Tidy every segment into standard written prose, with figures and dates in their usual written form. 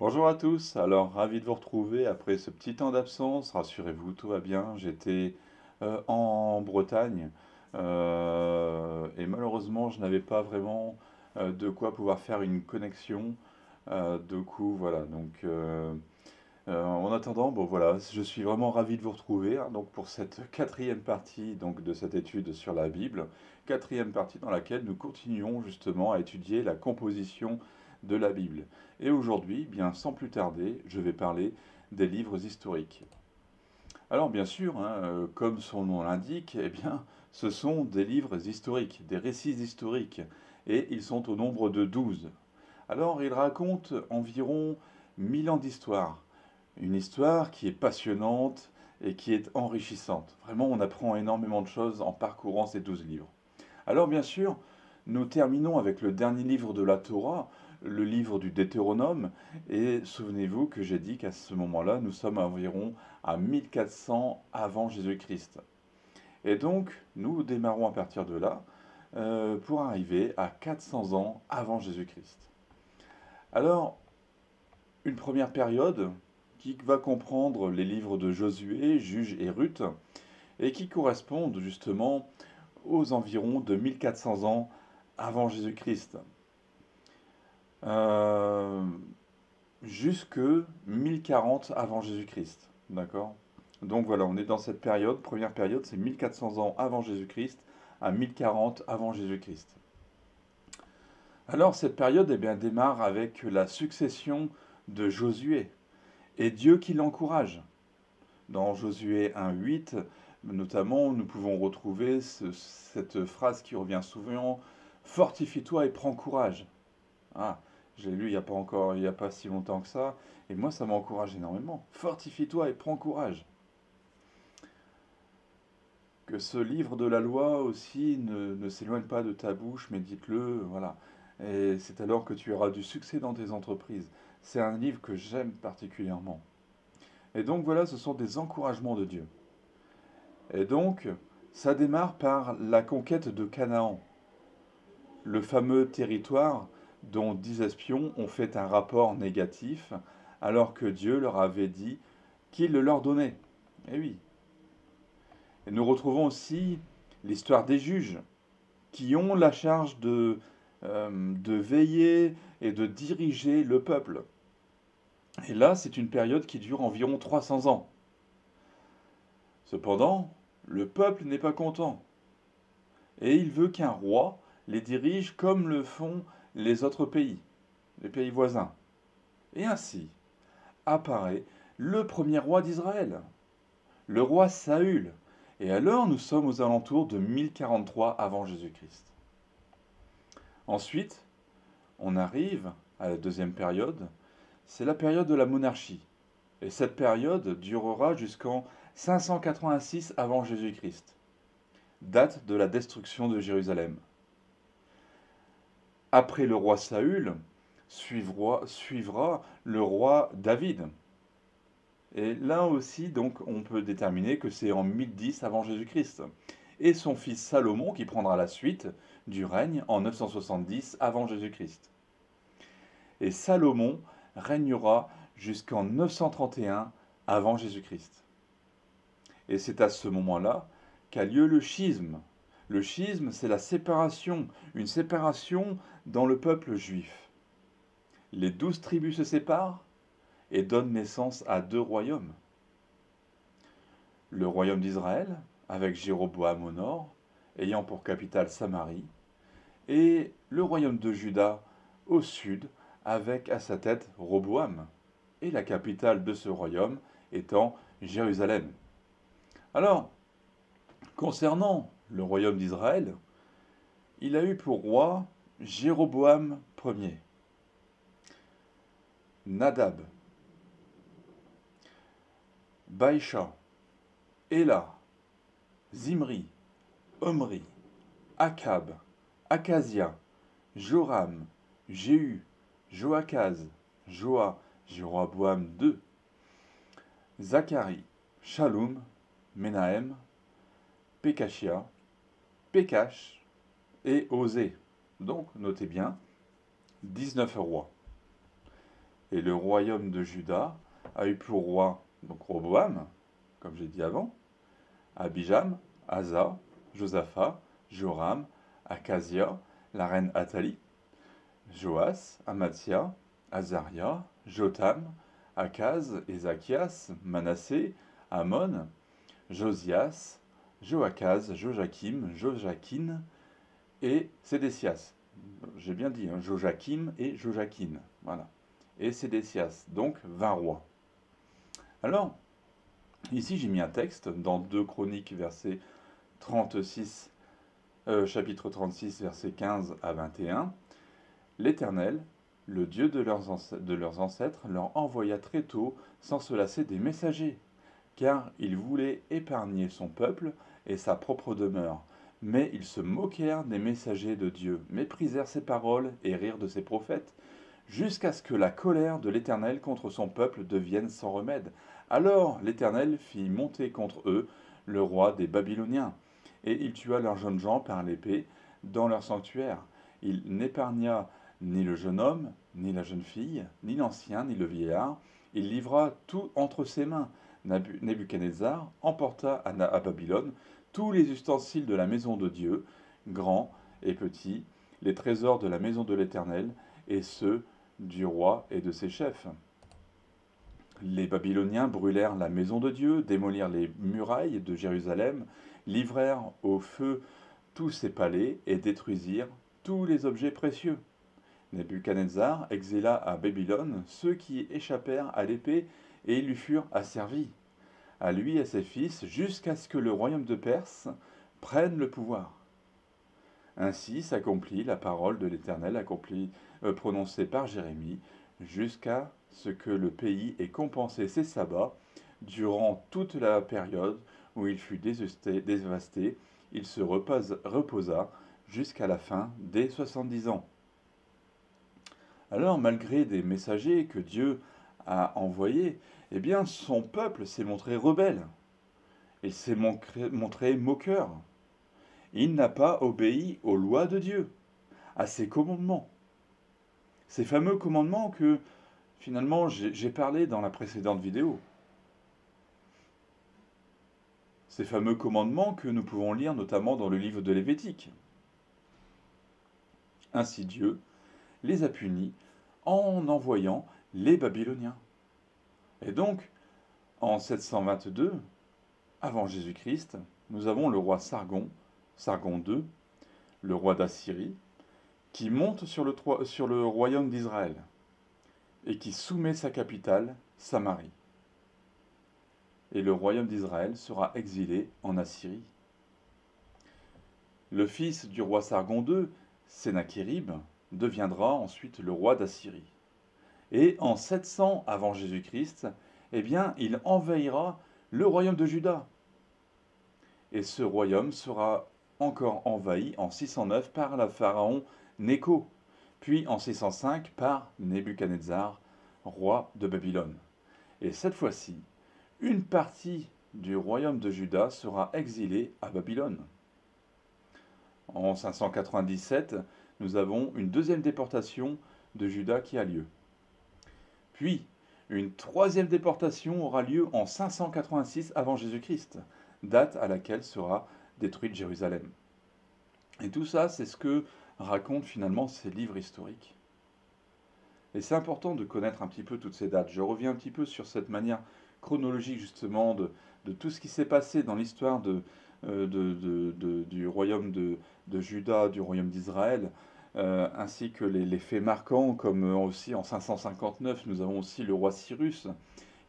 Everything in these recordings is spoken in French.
Bonjour à tous, alors ravi de vous retrouver après ce petit temps d'absence. Rassurez-vous, tout va bien. J'étais en Bretagne et malheureusement je n'avais pas vraiment de quoi pouvoir faire une connexion. Du coup, voilà. En attendant, bon voilà, je suis vraiment ravi de vous retrouver hein, donc pour cette quatrième partie donc de cette étude sur la Bible, quatrième partie dans laquelle nous continuons justement à étudier la composition de la Bible. Et aujourd'hui, bien sans plus tarder, je vais parler des livres historiques. Alors bien sûr, hein, comme son nom l'indique, eh bien, ce sont des livres historiques, des récits historiques, et ils sont au nombre de 12. Alors ils racontent environ 1000 ans d'histoire. Une histoire qui est passionnante et qui est enrichissante. Vraiment, on apprend énormément de choses en parcourant ces 12 livres. Alors bien sûr, nous terminons avec le dernier livre de la Torah, le livre du Deutéronome, et souvenez-vous que j'ai dit qu'à ce moment-là, nous sommes environ à 1400 avant Jésus-Christ. Et donc, nous démarrons à partir de là pour arriver à 400 ans avant Jésus-Christ. Alors, une première période qui va comprendre les livres de Josué, Juge et Ruth, et qui correspondent justement aux environs de 1400 ans avant Jésus-Christ, euh, jusque 1040 avant Jésus-Christ. D'accord. Donc voilà, on est dans cette période, première période, c'est 1400 ans avant Jésus-Christ à 1040 avant Jésus-Christ. Alors cette période eh bien, démarre avec la succession de Josué, et Dieu qui l'encourage. Dans Josué 1,8, notamment, nous pouvons retrouver cette phrase qui revient souvent: Fortifie-toi et prends courage. Ah, j'ai lu il n'y a pas si longtemps que ça, et moi ça m'encourage énormément. Fortifie-toi et prends courage. Que ce livre de la loi aussi ne s'éloigne pas de ta bouche, mais dites-le, voilà. Et c'est alors que tu auras du succès dans tes entreprises. C'est un livre que j'aime particulièrement. Et donc voilà, ce sont des encouragements de Dieu. Et donc, ça démarre par la conquête de Canaan, le fameux territoire dont 10 espions ont fait un rapport négatif, alors que Dieu leur avait dit qu'il le leur donnait. Eh oui. Et nous retrouvons aussi l'histoire des juges, qui ont la charge de veiller et de diriger le peuple. Et là, c'est une période qui dure environ 300 ans. Cependant, le peuple n'est pas content. Et il veut qu'un roi les dirige comme le font les autres pays, les pays voisins. Et ainsi apparaît le premier roi d'Israël, le roi Saül. Et alors nous sommes aux alentours de 1043 avant Jésus-Christ. Ensuite, on arrive à la deuxième période, c'est la période de la monarchie. Et cette période durera jusqu'en 586 avant Jésus-Christ, date de la destruction de Jérusalem. Après le roi Saül, suivra le roi David. Et là aussi, donc, on peut déterminer que c'est en 1010 avant Jésus-Christ. Et son fils Salomon qui prendra la suite du règne en 970 avant Jésus-Christ. Et Salomon régnera jusqu'en 931 avant Jésus-Christ. Et c'est à ce moment-là qu'a lieu le schisme. Le schisme, c'est la séparation, une séparation dans le peuple juif. Les 12 tribus se séparent et donnent naissance à deux royaumes. Le royaume d'Israël, avec Jéroboam au nord, ayant pour capitale Samarie, et le royaume de Juda au sud, avec à sa tête Roboam, et la capitale de ce royaume étant Jérusalem. Alors, concernant le royaume d'Israël, il a eu pour roi Jéroboam Ier, Nadab, Baïcha, Éla, Zimri, Omri, Akab, Akazia, Joram, Jéhu, Joachaz, Joa, Jéroboam II, Zacharie, Shaloum, Menahem, Pekashia, Pekash et Osée. Donc, notez bien, 19 rois. Et le royaume de Juda a eu pour roi, donc Roboam, comme j'ai dit avant, Abijam, Asa, Josaphat, Joram, Acasia, la reine Athalie, Joas, Amathia, Azaria, Jotam, Akaz, Ézachias, Manassé, Amon, Josias, Joachaz, Joachim, Joachine et Sédécias. J'ai bien dit, hein, Joachim et Joachine. Voilà. Et Sédécias, donc 20 rois. Alors, ici j'ai mis un texte dans 2 Chroniques, verset 36, chapitre 36, versets 15 à 21. L'Éternel, le Dieu de leurs ancêtres, leur envoya très tôt, sans se lasser, des messagers, car il voulait épargner son peuple et sa propre demeure. Mais ils se moquèrent des messagers de Dieu, méprisèrent ses paroles et rirent de ses prophètes, jusqu'à ce que la colère de l'Éternel contre son peuple devienne sans remède. Alors l'Éternel fit monter contre eux le roi des Babyloniens, et il tua leurs jeunes gens par l'épée dans leur sanctuaire. Il n'épargna ni le jeune homme, ni la jeune fille, ni l'ancien, ni le vieillard. Il livra tout entre ses mains. Nebuchadnezzar emporta à Babylone tous les ustensiles de la maison de Dieu, grands et petits, les trésors de la maison de l'Éternel, et ceux du roi et de ses chefs. Les Babyloniens brûlèrent la maison de Dieu, démolirent les murailles de Jérusalem, livrèrent au feu tous ses palais et détruisirent tous les objets précieux. Nebuchadnezzar exila à Babylone ceux qui échappèrent à l'épée et ils lui furent asservis, à lui et à ses fils, jusqu'à ce que le royaume de Perse prenne le pouvoir. Ainsi s'accomplit la parole de l'Éternel prononcée par Jérémie, jusqu'à ce que le pays ait compensé ses sabbats durant toute la période où il fut dévasté. Il se reposa jusqu'à la fin des 70 ans. Alors, malgré des messagers que Dieu a envoyés, eh bien, son peuple s'est montré rebelle. Il s'est montré moqueur. Il n'a pas obéi aux lois de Dieu, à ses commandements. Ces fameux commandements que, finalement, j'ai parlé dans la précédente vidéo. Ces fameux commandements que nous pouvons lire notamment dans le livre de Lévitique. Ainsi Dieu les a punis en envoyant les Babyloniens. Et donc, en 722, avant Jésus-Christ, nous avons le roi Sargon II, le roi d'Assyrie, qui monte sur le royaume d'Israël et qui soumet sa capitale, Samarie. Et le royaume d'Israël sera exilé en Assyrie. Le fils du roi Sargon II, Sennachérib, deviendra ensuite le roi d'Assyrie. Et en 700 avant Jésus-Christ, eh bien, il envahira le royaume de Juda. Et ce royaume sera encore envahi en 609 par le pharaon Nécho, puis en 605 par Nebuchadnezzar, roi de Babylone. Et cette fois-ci, une partie du royaume de Juda sera exilée à Babylone. En 597, nous avons une deuxième déportation de Juda qui a lieu. Puis, une troisième déportation aura lieu en 586 avant Jésus-Christ, date à laquelle sera détruite Jérusalem. Et tout ça, c'est ce que racontent finalement ces livres historiques. Et c'est important de connaître un petit peu toutes ces dates. Je reviens un petit peu sur cette manière chronologique justement de tout ce qui s'est passé dans l'histoire du royaume de Juda, du royaume d'Israël, ainsi que les faits marquants, comme aussi en 559, nous avons aussi le roi Cyrus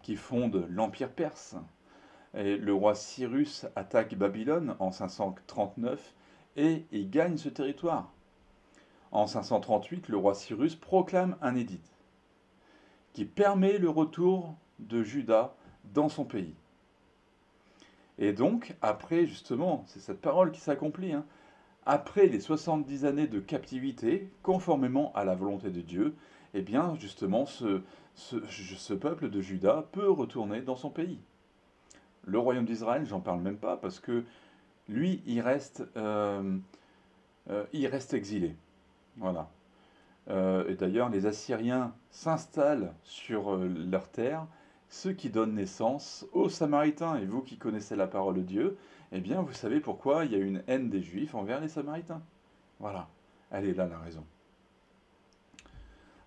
qui fonde l'Empire perse. Et le roi Cyrus attaque Babylone en 539 et il gagne ce territoire. En 538, le roi Cyrus proclame un édit qui permet le retour de Juda dans son pays. Et donc, après, justement, c'est cette parole qui s'accomplit, hein, après les 70 années de captivité, conformément à la volonté de Dieu, eh bien, justement, ce peuple de Juda peut retourner dans son pays. Le royaume d'Israël, j'en parle même pas, parce que lui, il reste exilé. Voilà. Et d'ailleurs, les Assyriens s'installent sur leur terre, ce qui donne naissance aux Samaritains. Et vous qui connaissez la parole de Dieu, eh bien, vous savez pourquoi il y a une haine des Juifs envers les Samaritains. Voilà, elle est là la raison.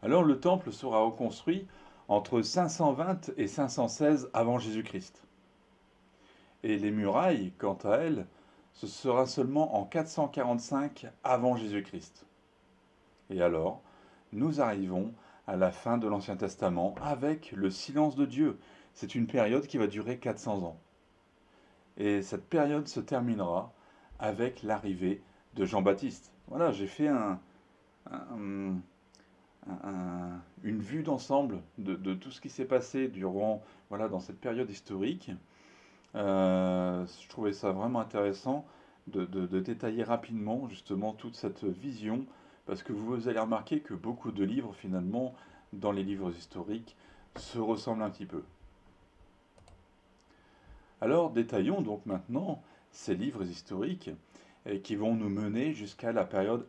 Alors le temple sera reconstruit entre 520 et 516 avant Jésus-Christ. Et les murailles, quant à elles, ce sera seulement en 445 avant Jésus-Christ. Et alors, nous arrivons à la fin de l'Ancien Testament avec le silence de Dieu. C'est une période qui va durer 400 ans. Et cette période se terminera avec l'arrivée de Jean-Baptiste. Voilà, j'ai fait un- une vue d'ensemble de tout ce qui s'est passé durant, voilà, dans cette période historique. Je trouvais ça vraiment intéressant de détailler rapidement justement toute cette vision, parce que vous allez remarquer que beaucoup de livres finalement, dans les livres historiques, se ressemblent un petit peu. Alors détaillons donc maintenant ces livres historiques qui vont nous mener jusqu'à la période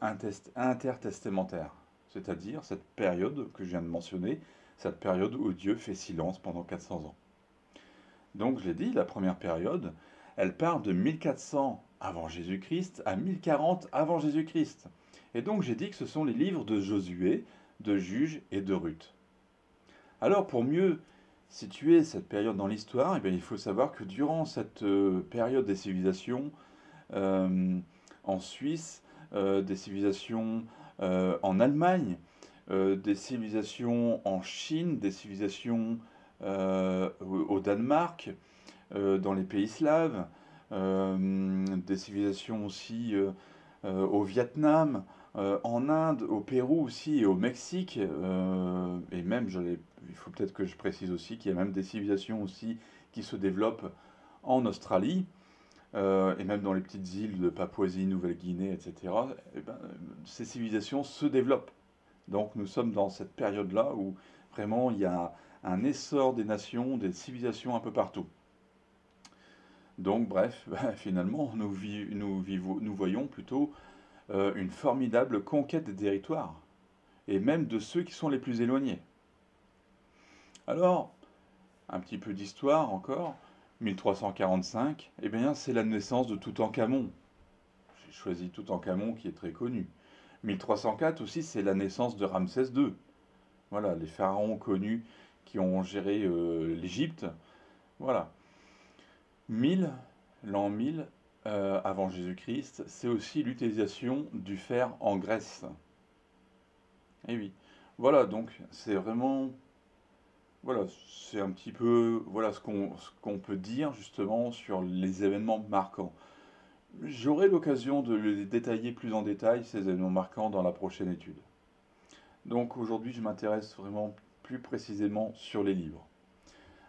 intertestamentaire, c'est-à-dire cette période que je viens de mentionner, cette période où Dieu fait silence pendant 400 ans. Donc je l'ai dit, la première période, elle part de 1400 avant Jésus-Christ à 1040 avant Jésus-Christ. Et donc j'ai dit que ce sont les livres de Josué, de Juge et de Ruth. Alors pour mieux situer cette période dans l'histoire, eh bien, il faut savoir que durant cette période des civilisations, euh, en Suisse, des civilisations en Allemagne, des civilisations en Chine, des civilisations au Danemark, dans les pays slaves, des civilisations aussi au Vietnam, en Inde, au Pérou aussi et au Mexique, et même, il faut peut-être que je précise aussi qu'il y a même des civilisations aussi qui se développent en Australie, et même dans les petites îles de Papouasie, Nouvelle-Guinée, etc. Eh ben, ces civilisations se développent. Donc nous sommes dans cette période-là où vraiment il y a un essor des nations, des civilisations un peu partout. Donc bref, finalement, nous voyons plutôt une formidable conquête des territoires, et même de ceux qui sont les plus éloignés. Alors, un petit peu d'histoire encore, 1345, eh bien c'est la naissance de Toutankhamon. J'ai choisi Toutankhamon qui est très connu. 1304 aussi, c'est la naissance de Ramsès II. Voilà, les pharaons connus qui ont géré l'Égypte. Voilà. 1000, l'an 1000 avant Jésus-Christ, c'est aussi l'utilisation du fer en Grèce. Et oui. Voilà, donc c'est vraiment, voilà, c'est un petit peu, voilà ce qu'on peut dire justement sur les événements marquants. J'aurai l'occasion de les détailler plus en détail, ces événements marquants, dans la prochaine étude. Donc aujourd'hui, je m'intéresse vraiment plus précisément sur les livres.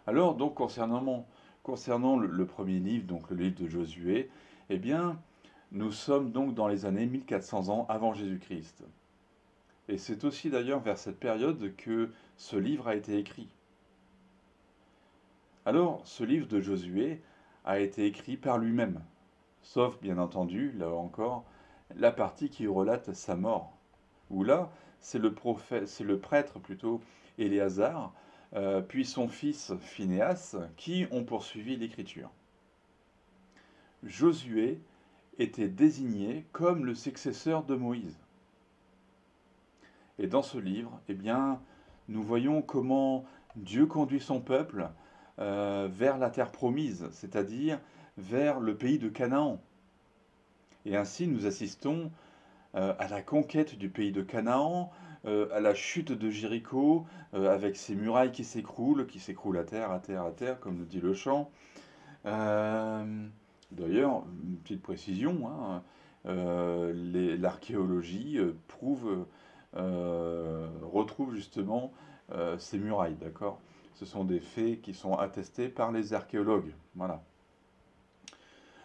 Alors, donc, concernant le premier livre, donc le livre de Josué, eh bien, nous sommes donc dans les années 1400 ans avant Jésus-Christ. Et c'est aussi d'ailleurs vers cette période que ce livre a été écrit. Alors, ce livre de Josué a été écrit par lui-même, sauf bien entendu, là encore, la partie qui relate sa mort. Où là, c'est le prophète, c'est le prêtre plutôt, Éléazar, puis son fils Phinéas, qui ont poursuivi l'écriture. Josué était désigné comme le successeur de Moïse. Et dans ce livre, eh bien, nous voyons comment Dieu conduit son peuple vers la terre promise, c'est-à-dire vers le pays de Canaan. Et ainsi, nous assistons à la conquête du pays de Canaan, à la chute de Jéricho, avec ses murailles qui s'écroulent à terre, à terre, à terre, comme nous dit le chant. D'ailleurs, une petite précision, hein, l'archéologie retrouve justement ces murailles, d'accord? Ce sont des faits qui sont attestés par les archéologues. Voilà.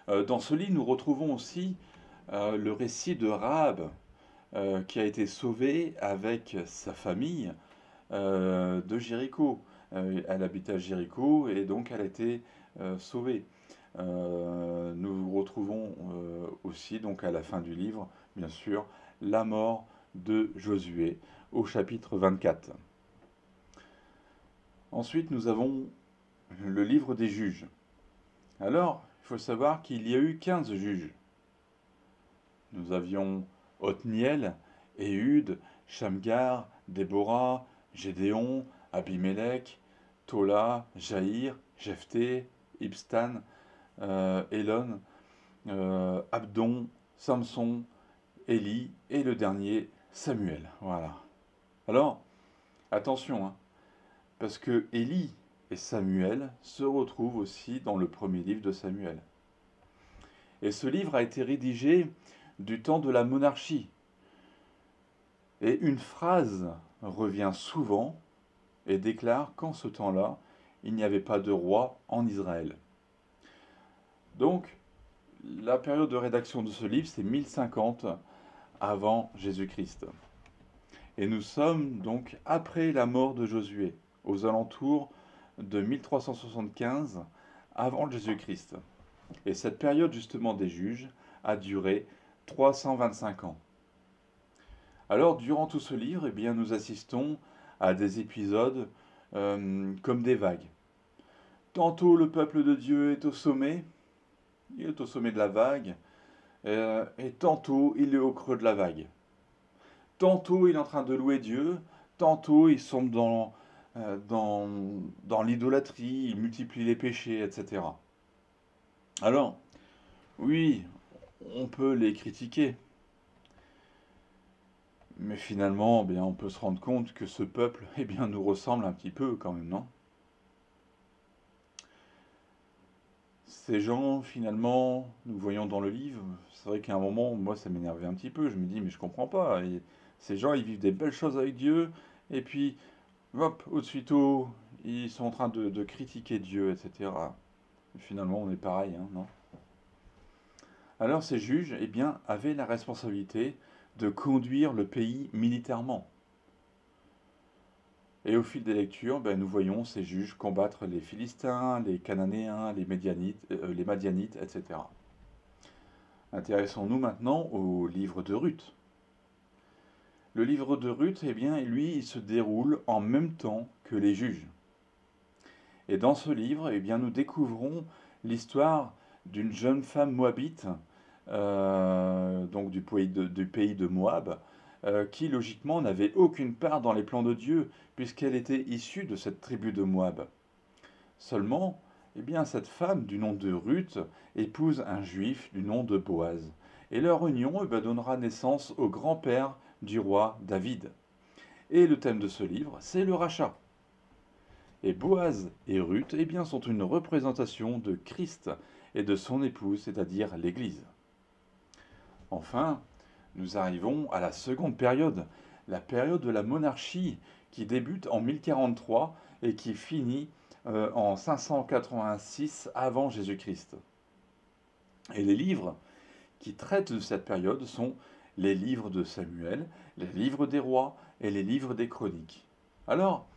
Dans ce livre, nous retrouvons aussi le récit de Rahab, qui a été sauvée avec sa famille de Jéricho. Elle habitait à Jéricho et donc elle a été sauvée. Nous retrouvons aussi donc à la fin du livre, bien sûr, la mort de Josué, au chapitre 24. Ensuite, nous avons le livre des juges. Alors, il faut savoir qu'il y a eu 15 juges. Nous avions Othniel, Éhud, Shamgar, Déborah, Gédéon, Abimélec, Tola, Jaïr, Jephthé, Ibstan, Élon, Abdon, Samson, Élie et le dernier, Samuel. Voilà. Alors, attention, hein, parce que Élie et Samuel se retrouvent aussi dans le premier livre de Samuel. Et ce livre a été rédigé du temps de la monarchie. Et une phrase revient souvent et déclare qu'en ce temps-là, il n'y avait pas de roi en Israël. Donc, la période de rédaction de ce livre, c'est 1050 avant Jésus-Christ. Et nous sommes donc après la mort de Josué, aux alentours de 1375 avant Jésus-Christ. Et cette période justement des juges a duré 325 ans. Alors, durant tout ce livre, eh bien, nous assistons à des épisodes comme des vagues. Tantôt le peuple de Dieu est au sommet, il est au sommet de la vague, et tantôt il est au creux de la vague. Tantôt il est en train de louer Dieu, tantôt il sombre dans l'idolâtrie, il multiplie les péchés, etc. Alors, oui, on peut les critiquer, mais finalement, eh bien, on peut se rendre compte que ce peuple eh bien, nous ressemble un petit peu quand même, non? Ces gens, finalement, nous voyons dans le livre, c'est vrai qu'à un moment, moi, ça m'énervait un petit peu. Je me dis, mais je comprends pas. Et ces gens, ils vivent des belles choses avec Dieu, et puis, hop, aussitôt, ils sont en train de critiquer Dieu, etc. Et finalement, on est pareil, hein, non? Alors, ces juges, eh bien, avaient la responsabilité de conduire le pays militairement. Et au fil des lectures, ben, nous voyons ces juges combattre les Philistins, les Cananéens, les Madianites, etc. Intéressons-nous maintenant au livre de Ruth. Le livre de Ruth, eh bien, lui, il se déroule en même temps que les juges. Et dans ce livre, eh bien, nous découvrons l'histoire d'une jeune femme moabite, donc du pays de Moab, qui logiquement n'avait aucune part dans les plans de Dieu, puisqu'elle était issue de cette tribu de Moab. Seulement, eh bien, cette femme du nom de Ruth épouse un juif du nom de Boaz. Et leur union eh bien, donnera naissance au grand-père du roi David. Et le thème de ce livre, c'est le rachat. Et Boaz et Ruth eh bien, sont une représentation de Christ et de son épouse, c'est-à-dire l'Église. Enfin, nous arrivons à la seconde période, la période de la monarchie qui débute en 1043 et qui finit en 586 avant Jésus-Christ. Et les livres qui traitent de cette période sont les livres de Samuel, les livres des rois et les livres des chroniques. Alors,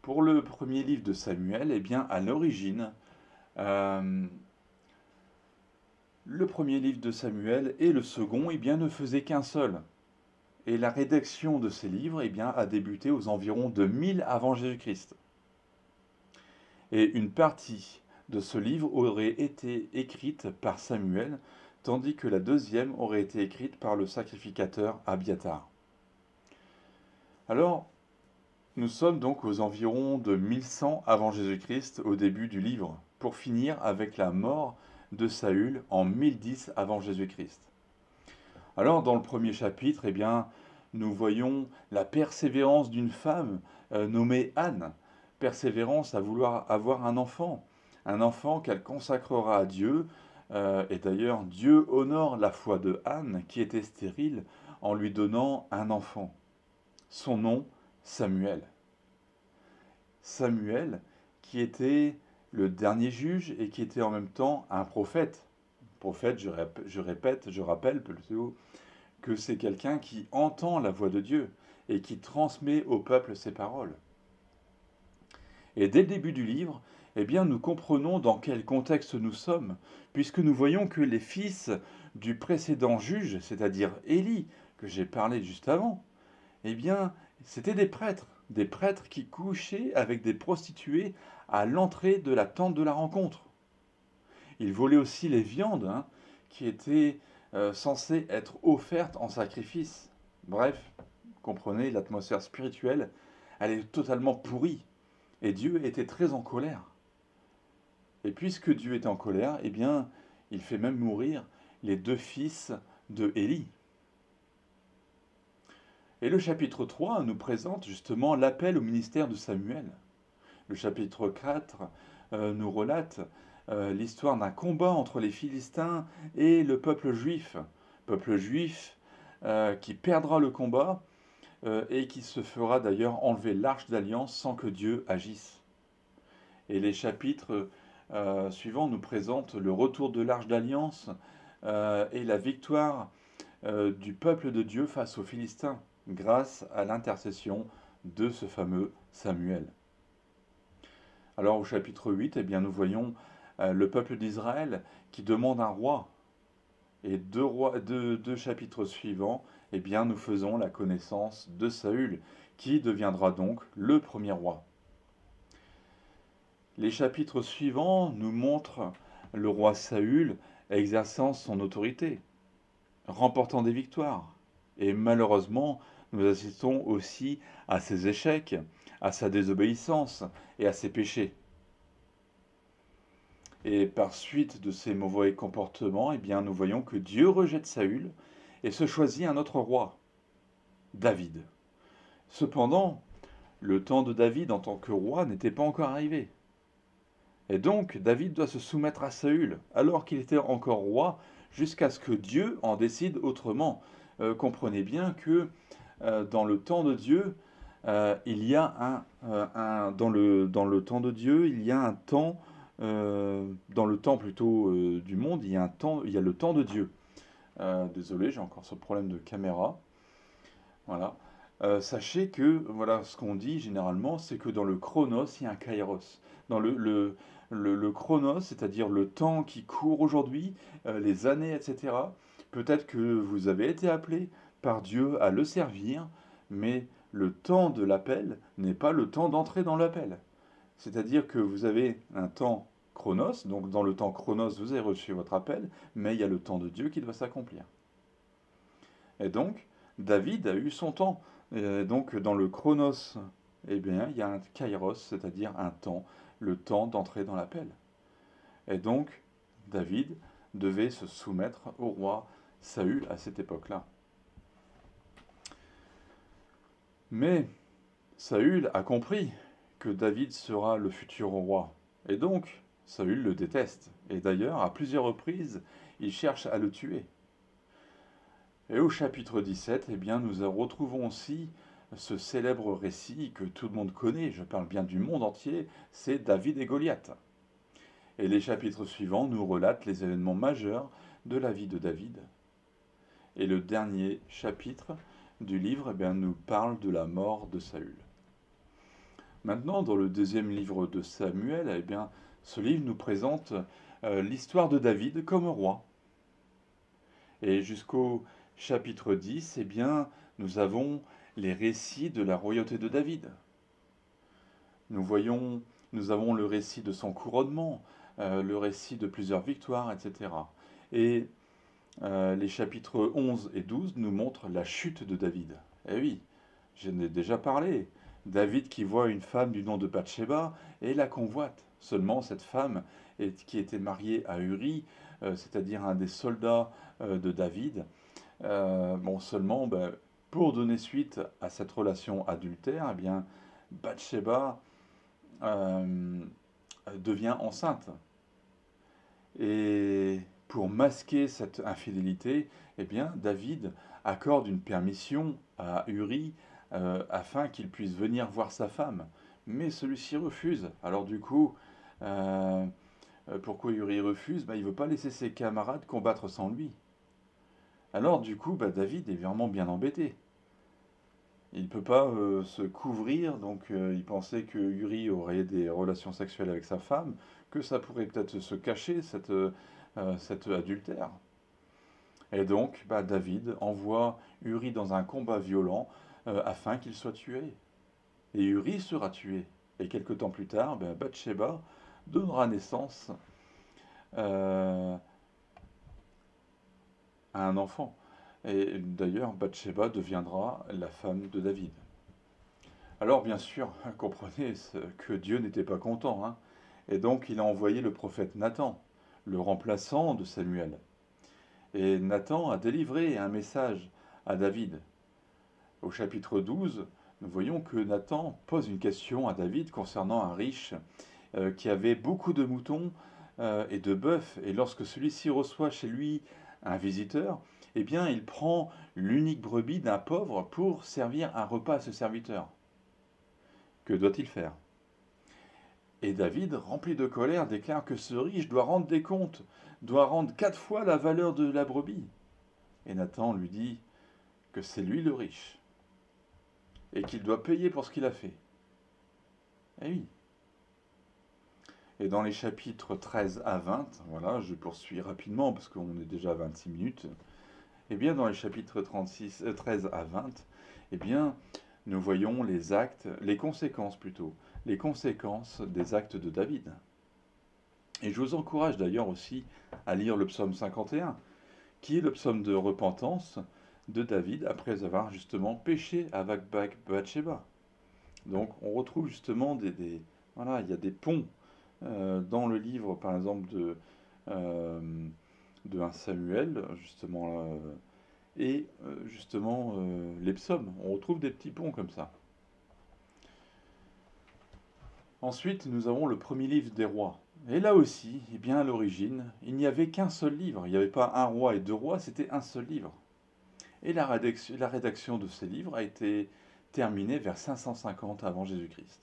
pour le premier livre de Samuel, eh bien, à l'origine, le premier livre de Samuel et le second eh bien, ne faisaient qu'un seul. Et la rédaction de ces livres eh bien, a débuté aux environs de 1000 avant Jésus-Christ. Et une partie de ce livre aurait été écrite par Samuel, tandis que la deuxième aurait été écrite par le sacrificateur Abiathar. Alors, nous sommes donc aux environs de 1100 avant Jésus-Christ au début du livre, pour finir avec la mort de Saül en 1010 avant Jésus-Christ. Alors, dans le premier chapitre, eh bien, nous voyons la persévérance d'une femme nommée Anne, persévérance à vouloir avoir un enfant qu'elle consacrera à Dieu. Et d'ailleurs, Dieu honore la foi de Anne, qui était stérile, en lui donnant un enfant. Son nom, Samuel. Samuel, qui était le dernier juge et qui était en même temps un prophète. Prophète, je rappelle plutôt, que c'est quelqu'un qui entend la voix de Dieu et qui transmet au peuple ses paroles. Et dès le début du livre, eh bien, nous comprenons dans quel contexte nous sommes, puisque nous voyons que les fils du précédent juge, c'est-à-dire Élie, que j'ai parlé juste avant, eh bien, C'était des prêtres qui couchaient avec des prostituées à l'entrée de la tente de la rencontre. Ils volaient aussi les viandes qui étaient censées être offertes en sacrifice. Bref, comprenez, l'atmosphère spirituelle, elle est totalement pourrie. Et Dieu était très en colère. Et puisque Dieu était en colère, eh bien, il fait même mourir les deux fils de Élie. Et le chapitre 3 nous présente justement l'appel au ministère de Samuel. Le chapitre 4 nous relate l'histoire d'un combat entre les Philistins et le peuple juif. Peuple juif qui perdra le combat et qui se fera d'ailleurs enlever l'arche d'alliance sans que Dieu agisse. Et les chapitres suivants nous présentent le retour de l'arche d'alliance et la victoire du peuple de Dieu face aux Philistins, grâce à l'intercession de ce fameux Samuel. Alors au chapitre 8, eh bien, nous voyons le peuple d'Israël qui demande un roi. Et deux chapitres suivants, eh bien, nous faisons la connaissance de Saül, qui deviendra donc le premier roi. Les chapitres suivants nous montrent le roi Saül exerçant son autorité, remportant des victoires. Et malheureusement, nous assistons aussi à ses échecs, à sa désobéissance et à ses péchés. Et par suite de ces mauvais comportements, eh bien, nous voyons que Dieu rejette Saül et se choisit un autre roi, David. Cependant, le temps de David en tant que roi n'était pas encore arrivé. Et donc, David doit se soumettre à Saül, alors qu'il était encore roi, jusqu'à ce que Dieu en décide autrement. Comprenez bien que dans le temps de Dieu, il y a dans le temps de Dieu, il y a un temps, dans le temps plutôt du monde, il y a le temps de Dieu. Désolé, j'ai encore ce problème de caméra. Voilà. Sachez que, voilà, ce qu'on dit généralement, c'est que dans le chronos, il y a un kairos. Dans le chronos, c'est-à-dire le temps qui court aujourd'hui, les années, etc., peut-être que vous avez été appelé par Dieu à le servir, mais le temps de l'appel n'est pas le temps d'entrer dans l'appel. C'est-à-dire que vous avez un temps chronos, donc dans le temps chronos, vous avez reçu votre appel, mais il y a le temps de Dieu qui doit s'accomplir. Et donc, David a eu son temps. Et donc, dans le chronos, eh bien, il y a un kairos, c'est-à-dire un temps, le temps d'entrer dans l'appel. Et donc, David devait se soumettre au roi Saül à cette époque-là. Mais Saül a compris que David sera le futur roi. Et donc, Saül le déteste. Et d'ailleurs, à plusieurs reprises, il cherche à le tuer. Et au chapitre 17, eh bien, nous retrouvons aussi ce célèbre récit que tout le monde connaît, je parle bien du monde entier, c'est David et Goliath. Et les chapitres suivants nous relatent les événements majeurs de la vie de David. Et le dernier chapitre du livre eh bien, nous parle de la mort de Saül. Maintenant, dans le deuxième livre de Samuel, eh bien, ce livre nous présente l'histoire de David comme roi. Et jusqu'au chapitre 10, eh bien, nous avons les récits de la royauté de David. Nous avons le récit de son couronnement, le récit de plusieurs victoires, etc. Et les chapitres 11 et 12 nous montrent la chute de David. Eh oui, j'en ai déjà parlé. David qui voit une femme du nom de Bathsheba et la convoite. Seulement cette femme qui était mariée à Uri, c'est-à-dire un des soldats de David, seulement pour donner suite à cette relation adultère, eh bien, Bathsheba devient enceinte. Et pour masquer cette infidélité, eh bien, David accorde une permission à Uri afin qu'il puisse venir voir sa femme. Mais celui-ci refuse. Alors du coup, pourquoi Uri refuse? Il ne veut pas laisser ses camarades combattre sans lui. Alors du coup, David est vraiment bien embêté. Il ne peut pas se couvrir, donc il pensait que Uri aurait des relations sexuelles avec sa femme, que ça pourrait peut-être se cacher, cet adultère. Et donc, David envoie Uri dans un combat violent afin qu'il soit tué. Et Uri sera tué. Et quelque temps plus tard, Bathsheba donnera naissance euh, à un enfant. Et d'ailleurs, Bathsheba deviendra la femme de David. Alors bien sûr, comprenez que Dieu n'était pas content, hein. Et donc il a envoyé le prophète Nathan, le remplaçant de Samuel. Et Nathan a délivré un message à David. Au chapitre 12, nous voyons que Nathan pose une question à David concernant un riche qui avait beaucoup de moutons et de bœufs. Et lorsque celui-ci reçoit chez lui un visiteur, eh bien il prend l'unique brebis d'un pauvre pour servir un repas à ce serviteur. Que doit-il faire? Et David, rempli de colère, déclare que ce riche doit rendre des comptes, doit rendre 4 fois la valeur de la brebis. Et Nathan lui dit que c'est lui le riche, et qu'il doit payer pour ce qu'il a fait. Eh oui. Et dans les chapitres 13 à 20, voilà, je poursuis rapidement parce qu'on est déjà à 26 minutes, et bien dans les chapitres 13 à 20, eh bien, nous voyons les actes, les conséquences plutôt, les conséquences des actes de David. Et je vous encourage d'ailleurs aussi à lire le psaume 51, qui est le psaume de repentance de David après avoir justement péché avec Bathsheba. Donc on retrouve justement voilà, il y a des ponts dans le livre par exemple euh, de 1 Samuel, justement, et justement les psaumes. On retrouve des petits ponts comme ça. Ensuite, nous avons le premier livre des rois. Et là aussi, eh bien à l'origine, il n'y avait qu'un seul livre. Il n'y avait pas un roi et deux rois, c'était un seul livre. Et la rédaction de ces livres a été terminée vers 550 avant Jésus-Christ.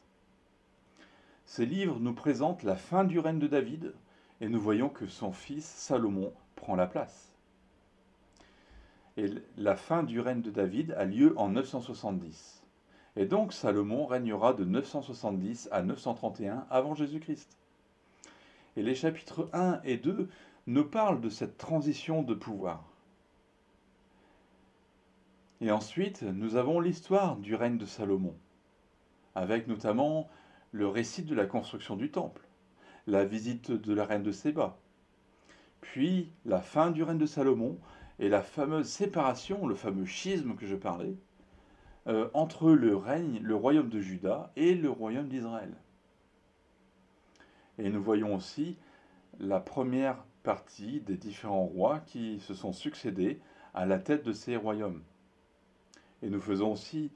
Ces livres nous présentent la fin du règne de David, et nous voyons que son fils Salomon prend la place. Et la fin du règne de David a lieu en 970. Et donc Salomon régnera de 970 à 931 avant Jésus-Christ. Et les chapitres 1 et 2 nous parlent de cette transition de pouvoir. Et ensuite, nous avons l'histoire du règne de Salomon, avec notamment le récit de la construction du temple, la visite de la reine de Séba, puis la fin du règne de Salomon et la fameuse séparation, le fameux schisme que je parlais, entre le royaume de Juda et le royaume d'Israël. Et nous voyons aussi la première partie des différents rois qui se sont succédés à la tête de ces royaumes. Et nous faisons aussi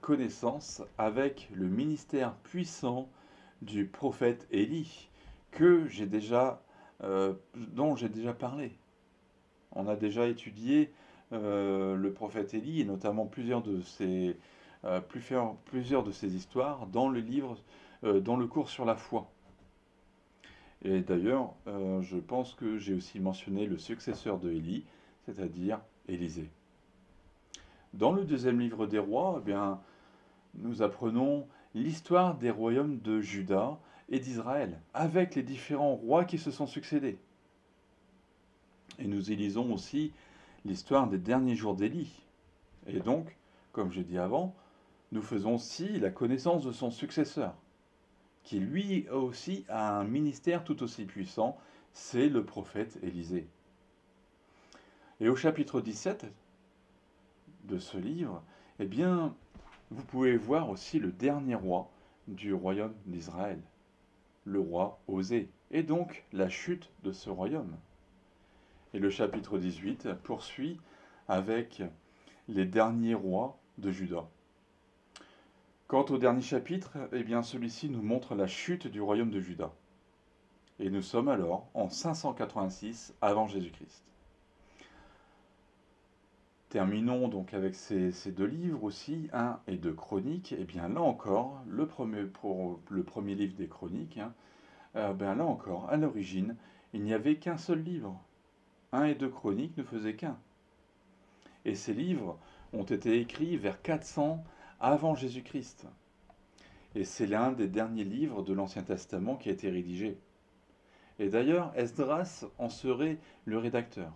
connaissance avec le ministère puissant du prophète Élie, dont j'ai déjà parlé. On a déjà étudié le prophète Élie et notamment plusieurs de ses histoires dans le livre, dans le cours sur la foi. Et d'ailleurs, je pense que j'ai aussi mentionné le successeur de Élie, c'est-à-dire Élisée. Dans le deuxième livre des rois, eh bien, nous apprenons l'histoire des royaumes de Juda et d'Israël, avec les différents rois qui se sont succédés. Et nous y lisons aussi l'histoire des derniers jours d'Élie. Et donc, comme j'ai dit avant, nous faisons aussi la connaissance de son successeur, qui lui aussi a un ministère tout aussi puissant, c'est le prophète Élisée. Et au chapitre 17 de ce livre, eh bien, vous pouvez voir aussi le dernier roi du royaume d'Israël, le roi Osée, et donc la chute de ce royaume. Et le chapitre 18 poursuit avec les derniers rois de Juda. Quant au dernier chapitre, eh bien celui-ci nous montre la chute du royaume de Juda. Et nous sommes alors en 586 avant Jésus-Christ. Terminons donc avec ces deux livres aussi, 1 et 2 Chroniques. Et bien là encore, pour le premier livre des Chroniques, là encore, à l'origine, il n'y avait qu'un seul livre. 1 et 2 Chroniques ne faisaient qu'un. Et ces livres ont été écrits vers 400 avant Jésus-Christ. Et c'est l'un des derniers livres de l'Ancien Testament qui a été rédigé. Et d'ailleurs, Esdras en serait le rédacteur.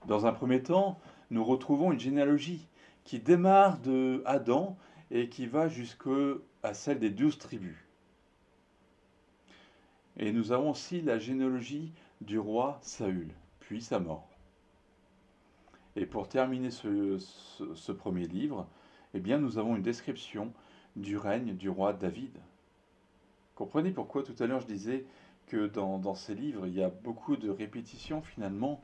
Dans un premier temps, nous retrouvons une généalogie qui démarre de Adam et qui va jusqu'à celle des 12 tribus. Et nous avons aussi la généalogie du roi Saül, puis sa mort. Et pour terminer ce premier livre, eh bien, nous avons une description du règne du roi David. Comprenez pourquoi tout à l'heure je disais que dans ces livres, il y a beaucoup de répétitions finalement.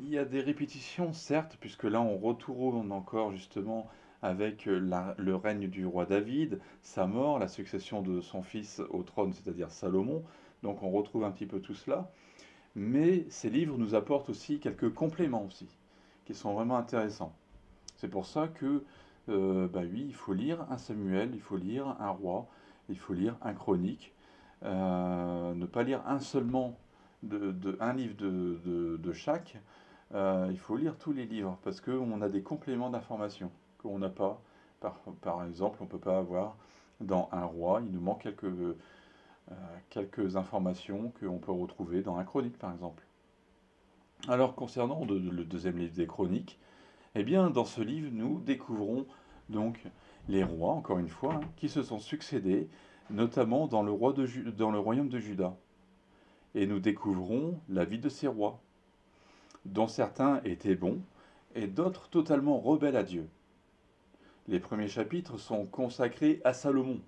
Il y a des répétitions, certes, puisque là on retourne encore justement avec le règne du roi David, sa mort, la succession de son fils au trône, c'est-à-dire Salomon. Donc on retrouve un petit peu tout cela. Mais ces livres nous apportent aussi quelques compléments aussi, qui sont vraiment intéressants. C'est pour ça que, bah oui, il faut lire un Samuel, il faut lire un roi, il faut lire un chronique. Ne pas lire un seulement un livre de chaque. Il faut lire tous les livres parce qu'on a des compléments d'informations qu'on n'a pas. Par exemple, on ne peut pas avoir dans un roi, il nous manque quelques informations qu'on peut retrouver dans un chronique, par exemple. Alors, concernant le deuxième livre des chroniques, eh bien, dans ce livre, nous découvrons donc les rois, encore une fois, hein, qui se sont succédés, notamment dans dans le royaume de Juda. Et nous découvrons la vie de ces rois, dont certains étaient bons et d'autres totalement rebelles à Dieu. Les premiers chapitres sont consacrés à Salomon.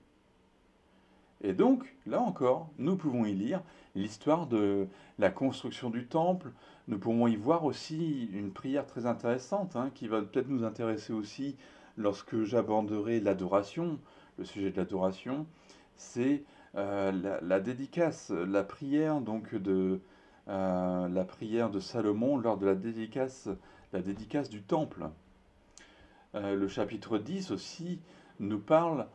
Et donc, là encore, nous pouvons y lire l'histoire de la construction du temple. Nous pouvons y voir aussi une prière très intéressante, hein, qui va peut-être nous intéresser aussi lorsque j'aborderai l'adoration. Le sujet de l'adoration, c'est la dédicace, la prière donc la prière de Salomon lors de la dédicace du temple. Le chapitre 10 aussi nous parle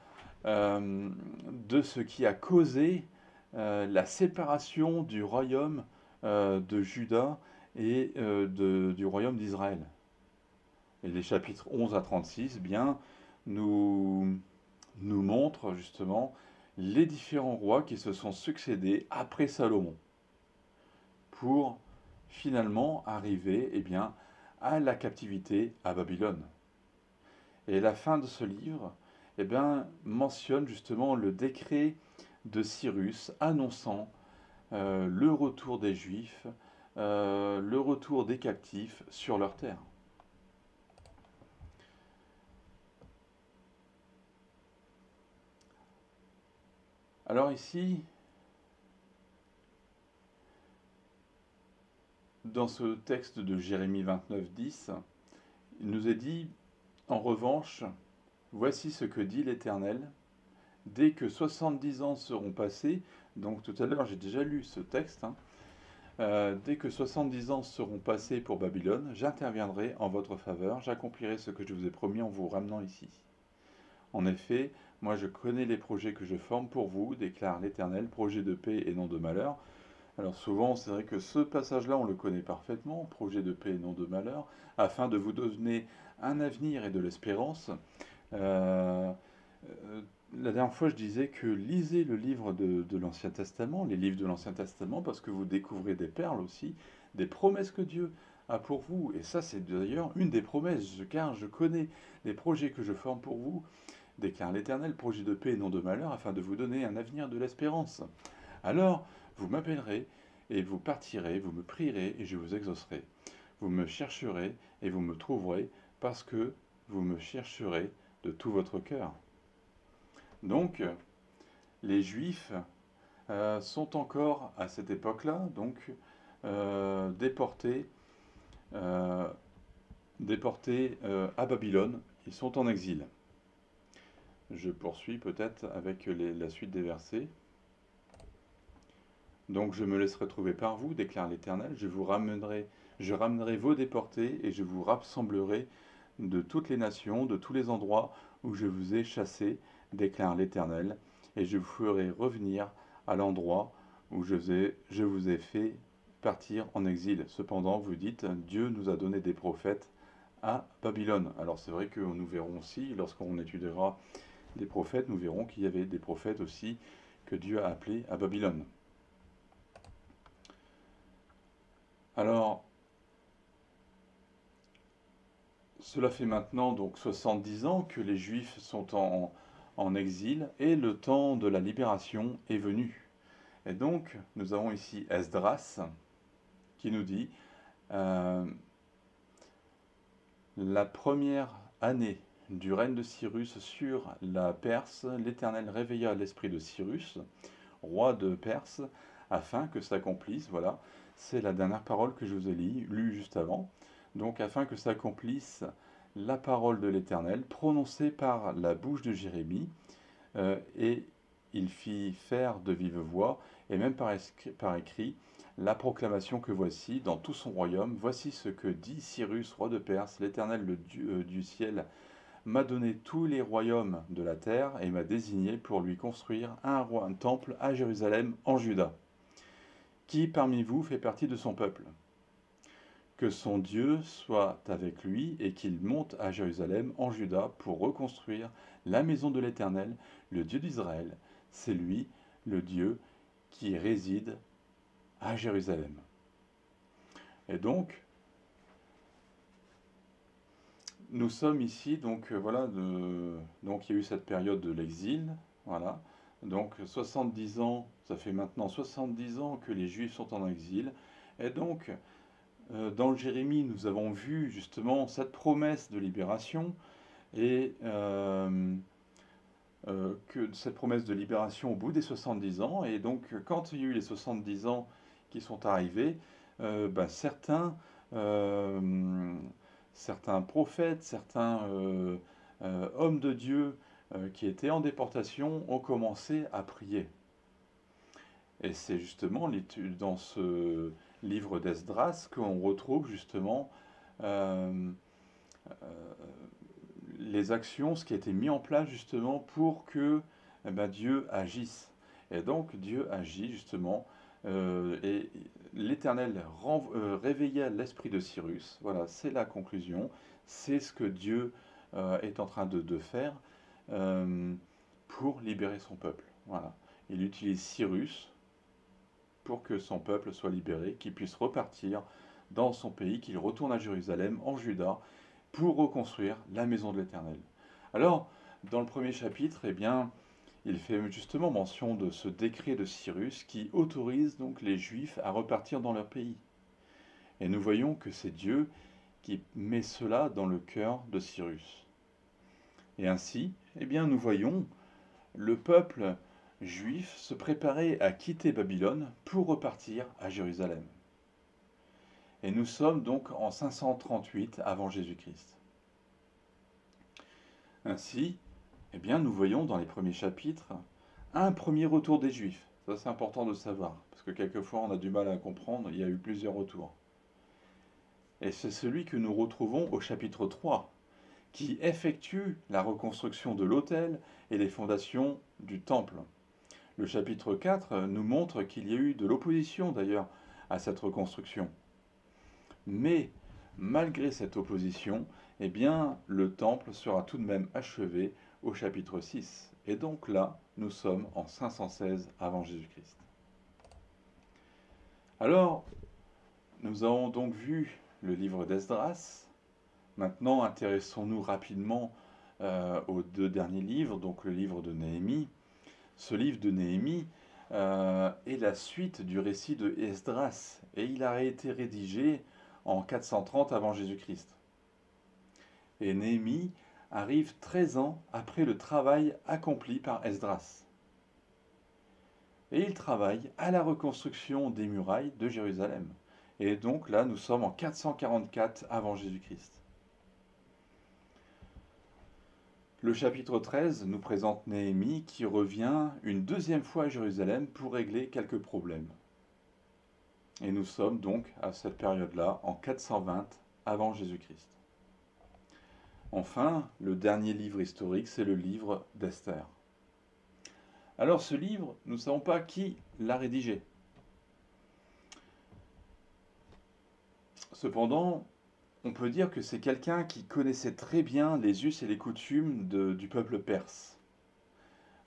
de ce qui a causé la séparation du royaume de Juda et du royaume d'Israël. Et les chapitres 11 à 36 bien, nous montrent justement les différents rois qui se sont succédés après Salomon pour finalement arriver eh bien, à la captivité à Babylone. Et la fin de ce livre eh bien, mentionne justement le décret de Cyrus annonçant le retour des Juifs, le retour des captifs sur leur terre. Alors ici, dans ce texte de Jérémie 29, 10, il nous est dit, en revanche, voici ce que dit l'Éternel, dès que 70 ans seront passés, donc tout à l'heure j'ai déjà lu ce texte, hein, dès que 70 ans seront passés pour Babylone, j'interviendrai en votre faveur, j'accomplirai ce que je vous ai promis en vous ramenant ici. En effet, moi je connais les projets que je forme pour vous, déclare l'Éternel, projets de paix et non de malheur. Alors souvent, c'est vrai que ce passage-là, on le connaît parfaitement, projet de paix et non de malheur, afin de vous donner un avenir et de l'espérance. Euh, la dernière fois, je disais que lisez le livre de l'Ancien Testament, les livres de l'Ancien Testament, parce que vous découvrez des perles aussi, des promesses que Dieu a pour vous. Et ça, c'est d'ailleurs une des promesses, car je connais les projets que je forme pour vous, déclare l'Éternel, projet de paix et non de malheur, afin de vous donner un avenir de l'espérance. Alors, vous m'appellerez et vous partirez, vous me prierez et je vous exaucerai. Vous me chercherez et vous me trouverez, parce que vous me chercherez de tout votre cœur. Donc, les Juifs sont encore à cette époque-là, donc déportés, à Babylone. Ils sont en exil. Je poursuis peut-être avec la suite des versets. Donc je me laisserai trouver par vous, déclare l'Éternel, je ramènerai vos déportés et je vous rassemblerai de toutes les nations, de tous les endroits où je vous ai chassés, déclare l'Éternel, et je vous ferai revenir à l'endroit où je vous ai fait partir en exil. Cependant, vous dites, Dieu nous a donné des prophètes à Babylone. Alors c'est vrai que nous verrons aussi, lorsqu'on étudiera les prophètes, nous verrons qu'il y avait des prophètes aussi que Dieu a appelés à Babylone. Alors, Cela fait maintenant donc 70 ans que les Juifs sont en exil et le temps de la libération est venu. Et donc, nous avons ici Esdras qui nous dit euh, la première année du règne de Cyrus sur la Perse, l'Éternel réveilla l'esprit de Cyrus, roi de Perse, afin que s'accomplisse, voilà, c'est la dernière parole que je vous ai lue juste avant, donc afin que s'accomplisse la parole de l'Éternel prononcée par la bouche de Jérémie, et il fit faire de vive voix, et même par écrit, la proclamation que voici dans tout son royaume. Voici ce que dit Cyrus, roi de Perse, l'Éternel, le Dieu du ciel, m'a donné tous les royaumes de la terre et m'a désigné pour lui construire un temple à Jérusalem en Juda. Qui parmi vous fait partie de son peuple? Que son Dieu soit avec lui et qu'il monte à Jérusalem en Juda pour reconstruire la maison de l'Éternel, le Dieu d'Israël. C'est lui, le Dieu, qui réside à Jérusalem. Et donc, nous sommes ici, donc voilà, donc il y a eu cette période de l'exil, voilà. Donc 70 ans, ça fait maintenant 70 ans que les Juifs sont en exil. Et donc, dans le Jérémie, nous avons vu justement cette promesse de libération et que cette promesse de libération au bout des 70 ans. Et donc, quand il y a eu les 70 ans qui sont arrivés, certains prophètes, certains hommes de Dieu qui étaient en déportation ont commencé à prier. Et c'est justement dans ce livre d'Esdras qu'on retrouve justement euh, les actions, ce qui a été mis en place justement pour que Dieu agisse. Et donc Dieu agit justement, et l'Éternel réveilla l'esprit de Cyrus. Voilà, c'est la conclusion. C'est ce que Dieu est en train de faire euh, pour libérer son peuple. Voilà. Il utilise Cyrus pour que son peuple soit libéré, qu'il puisse repartir dans son pays, qu'il retourne à Jérusalem, en Juda, pour reconstruire la maison de l'Éternel. Alors, dans le premier chapitre, eh bien, il fait justement mention de ce décret de Cyrus qui autorise donc les Juifs à repartir dans leur pays. Et nous voyons que c'est Dieu qui met cela dans le cœur de Cyrus. Et ainsi, eh bien, nous voyons le peuple juif se préparer à quitter Babylone pour repartir à Jérusalem. Et nous sommes donc en 538 avant Jésus-Christ. Ainsi, eh bien, nous voyons dans les premiers chapitres un premier retour des Juifs. Ça, c'est important de savoir, parce que quelquefois on a du mal à comprendre, il y a eu plusieurs retours. Et c'est celui que nous retrouvons au chapitre 3, qui effectue la reconstruction de l'autel et les fondations du temple. Le chapitre 4 nous montre qu'il y a eu de l'opposition d'ailleurs à cette reconstruction. Mais malgré cette opposition, eh bien, le temple sera tout de même achevé au chapitre 6. Et donc là, nous sommes en 516 avant Jésus-Christ. Alors, nous avons donc vu le livre d'Esdras. Maintenant, intéressons-nous rapidement aux deux derniers livres, donc le livre de Néhémie. Ce livre de Néhémie est la suite du récit de Esdras, et il a été rédigé en 430 avant Jésus-Christ. Et Néhémie arrive 13 ans après le travail accompli par Esdras. Et il travaille à la reconstruction des murailles de Jérusalem. Et donc là, nous sommes en 444 avant Jésus-Christ. Le chapitre 13 nous présente Néhémie qui revient une deuxième fois à Jérusalem pour régler quelques problèmes. Et nous sommes donc à cette période-là en 420 avant Jésus-Christ. Enfin, le dernier livre historique, c'est le livre d'Esther. Alors ce livre, nous ne savons pas qui l'a rédigé. Cependant, on peut dire que c'est quelqu'un qui connaissait très bien les us et les coutumes du peuple perse.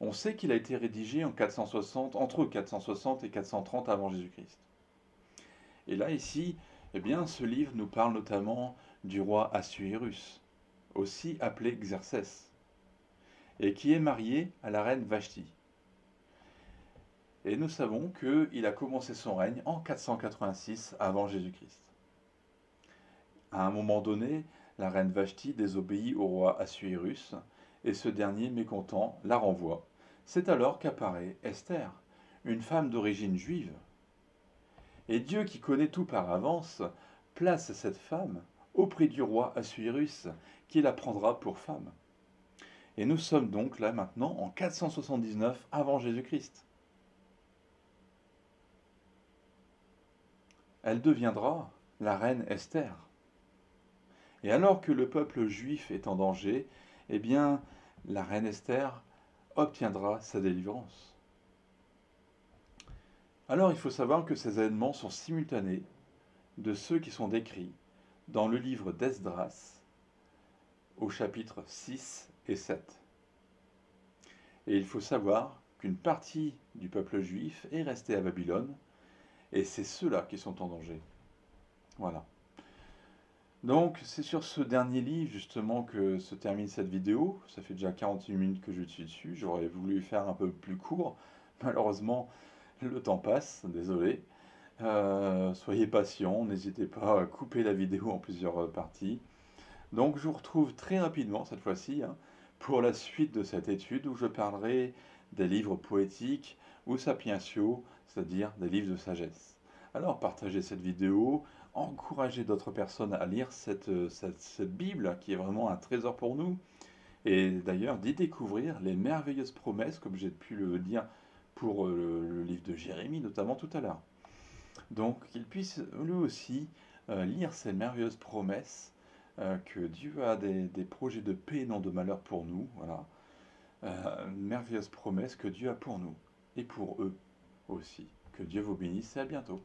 On sait qu'il a été rédigé en 460, entre 460 et 430 avant Jésus-Christ. Et là, ici, eh bien, ce livre nous parle notamment du roi Assuérus. aussi appelé Xerxès, et qui est marié à la reine Vashti. Et nous savons qu'il a commencé son règne en 486 avant Jésus-Christ. À un moment donné, la reine Vashti désobéit au roi Assuérus, et ce dernier, mécontent, la renvoie. C'est alors qu'apparaît Esther, une femme d'origine juive. Et Dieu, qui connaît tout par avance, place cette femme auprès du roi Assuérus, qui la prendra pour femme. Et nous sommes donc là maintenant en 479 avant Jésus-Christ. Elle deviendra la reine Esther. Et alors que le peuple juif est en danger, eh bien, la reine Esther obtiendra sa délivrance. Alors il faut savoir que ces événements sont simultanés de ceux qui sont décrits dans le livre d'Esdras au chapitre 6 et 7. Et il faut savoir qu'une partie du peuple juif est restée à Babylone, et c'est ceux-là qui sont en danger. Voilà. Donc c'est sur ce dernier livre justement que se termine cette vidéo. Ça fait déjà 48 minutes que je suis dessus. J'aurais voulu faire un peu plus court. Malheureusement, le temps passe, désolé. Soyez patients, n'hésitez pas à couper la vidéo en plusieurs parties. Donc je vous retrouve très rapidement cette fois-ci pour la suite de cette étude où je parlerai des livres poétiques ou sapientiaux, c'est-à-dire des livres de sagesse. Alors partagez cette vidéo, encouragez d'autres personnes à lire cette Bible qui est vraiment un trésor pour nous. Et d'ailleurs d'y découvrir les merveilleuses promesses, comme j'ai pu le dire pour le livre de Jérémie notamment tout à l'heure. Donc qu'il puisse lui aussi lire ces merveilleuses promesses, que Dieu a des projets de paix et non de malheur pour nous. Voilà. Merveilleuses promesses que Dieu a pour nous et pour eux aussi. Que Dieu vous bénisse et à bientôt.